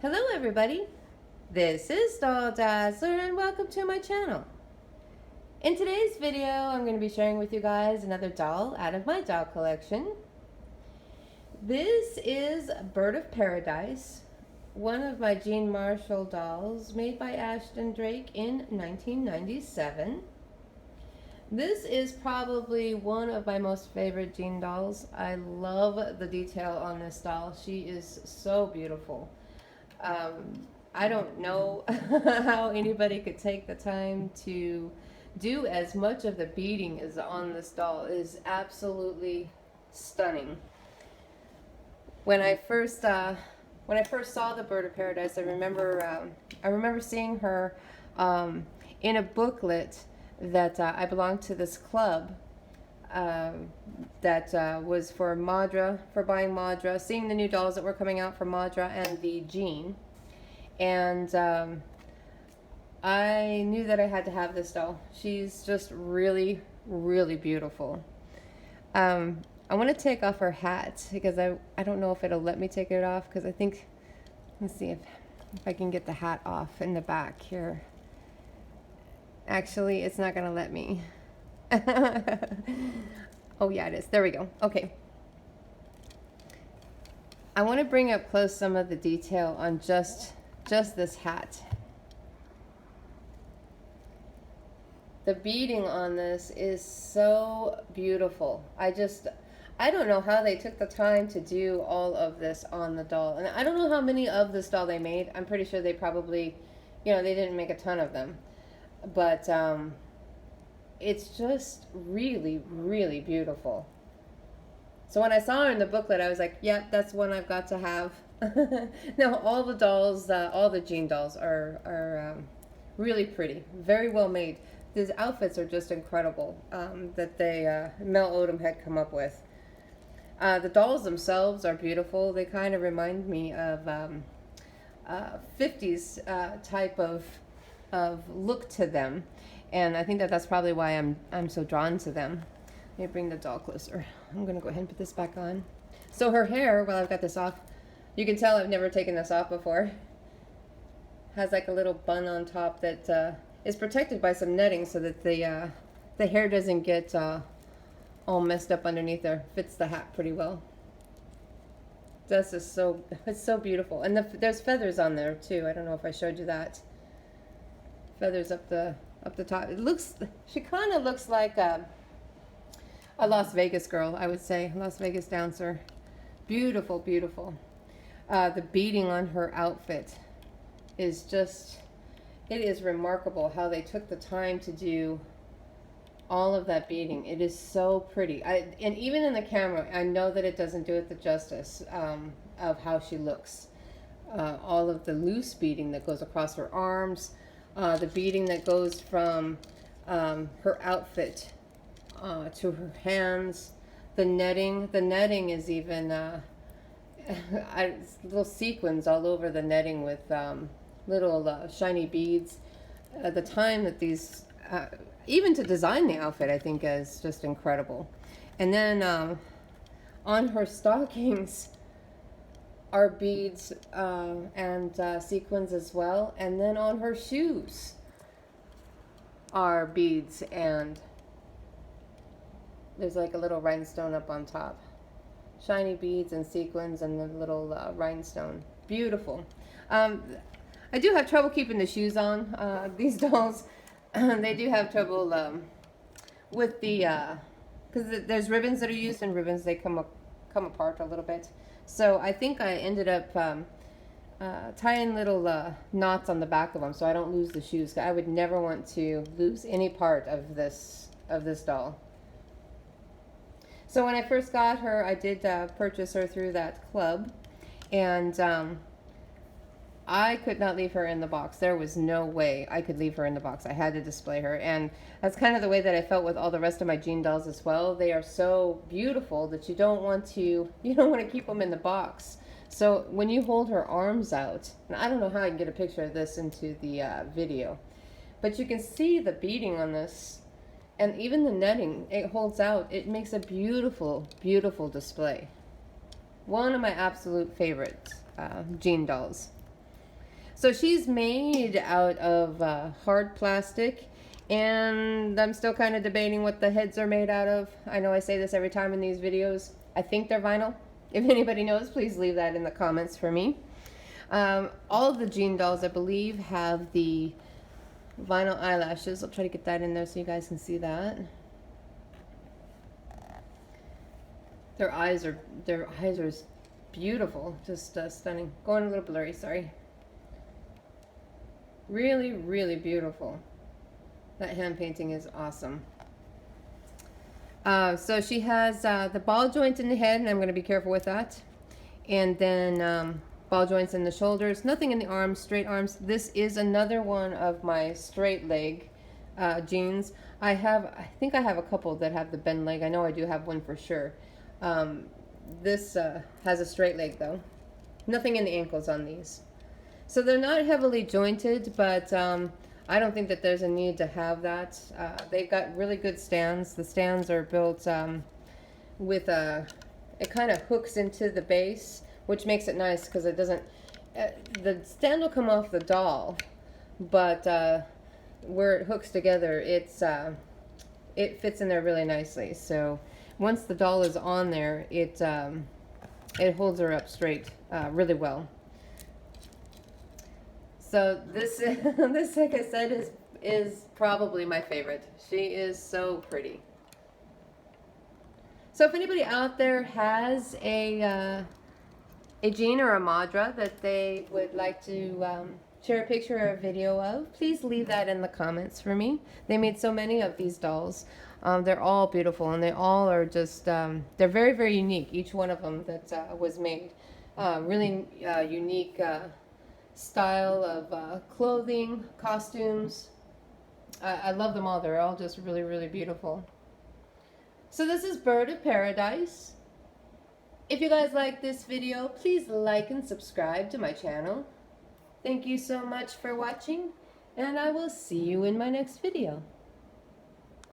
Hello everybody, this is Doll Dazzler and welcome to my channel. In today's video I'm going to be sharing with you guys another doll out of my doll collection. This is Bird of Paradise, one of my Jean Marshall dolls made by Ashton in 1997. This is probably one of my most favorite Jean dolls. I love the detail on this doll. She is so beautiful. I don't know how anybody could take the time to do as much of the beading as on this doll. It is absolutely stunning. When I first saw the Bird of Paradise, I remember seeing her in a booklet that I belonged to this club that was for Madra, for buying Madra, seeing the new dolls that were coming out for Madra and the Jean. And I knew that I had to have this doll. She's just really, really beautiful. I want to take off her hat because I don't know if it'll let me take it off because I think, let's see if I can get the hat off in the back here. Actually, it's not going to let me. Oh yeah, it is. There we go. Okay. I want to bring up close some of the detail on just this hat. The beading on this is so beautiful. I don't know how they took the time to do all of this on the doll. And I don't know how many of this doll they made. I'm pretty sure they probably, they didn't make a ton of them. But it's just really, really beautiful. So when I saw her in the booklet, I was like, yep, that's one I've got to have. Now, all the dolls, all the Jean dolls are really pretty, very well made. These outfits are just incredible that Mel Odom had come up with. The dolls themselves are beautiful. They kind of remind me of 50s type of look to them, and I think that's probably why I'm so drawn to them. Let me bring the doll closer. I'm gonna go ahead and put this back on. So her hair, while I've got this off, you can tell I've never taken this off before. Has like a little bun on top that is protected by some netting so that the hair doesn't get all messed up underneath there. Fits the hat pretty well. This is it's so beautiful, and there's feathers on there too. I don't know if I showed you that. Feathers up the top. She kind of looks like a Las Vegas girl, I would say. Las Vegas dancer. Beautiful, beautiful. The beading on her outfit is it is remarkable how they took the time to do all of that beading. It is so pretty. And even in the camera, I know that it doesn't do it the justice of how she looks. All of the loose beading that goes across her arms, the beading that goes from her outfit to her hands, the netting. The netting is even little sequins all over the netting with little shiny beads. The time that these, even to design the outfit, I think is just incredible. And then on her stockings are beads and sequins as well. And then on her shoes are beads, and there's like a little rhinestone up on top. Shiny beads and sequins and the little rhinestone. Beautiful. I do have trouble keeping the shoes on. These dolls, they do have trouble with the, because there's ribbons that are used, and ribbons, they come apart a little bit. So I think I ended up tying little knots on the back of them so I don't lose the shoes. I would never want to lose any part of this doll. So when I first got her, I did purchase her through that club, and I could not leave her in the box. There was no way I could leave her in the box. I had to display her, and that's kind of the way that I felt with all the rest of my Jean dolls as well. They are so beautiful that you don't want to keep them in the box. So when you hold her arms out, and I don't know how I can get a picture of this into the video, but you can see the beading on this. And even the netting, it holds out. It makes a beautiful, beautiful display. One of my absolute favorite Jean dolls. So she's made out of hard plastic, and I'm still kind of debating what the heads are made out of. I know I say this every time in these videos. I think they're vinyl. If anybody knows, please leave that in the comments for me. All of the Jean dolls, I believe, have the vinyl eyelashes. I'll try to get that in there so you guys can see that. Their eyes are beautiful, just stunning. Going a little blurry, sorry. Really, really beautiful. That hand painting is awesome. So she has the ball joint in the head, and I'm going to be careful with that. And then ball joints in the shoulders. Nothing in the arms, straight arms. This is another one of my straight leg jeans. I think I have a couple that have the bend leg. I know I do have one for sure. This has a straight leg though. Nothing in the ankles on these. So they're not heavily jointed, but I don't think that there's a need to have that. They've got really good stands. The stands are built with it kind of hooks into the base, which makes it nice because it doesn't, the stand will come off the doll, but where it hooks together, it fits in there really nicely. So once the doll is on there, it holds her up straight really well. So this, this, like I said, is probably my favorite. She is so pretty. So if anybody out there has a Jean or a Madra that they would like to share a picture or a video of, please leave that in the comments for me. They made so many of these dolls. They're all beautiful, and they all are just, they're very, very unique, each one of them that was made. Really unique style of clothing, costumes. I love them all. They're all just really, really beautiful. So this is Bird of Paradise. If you guys like this video, please like and subscribe to my channel. Thank you so much for watching, and I will see you in my next video.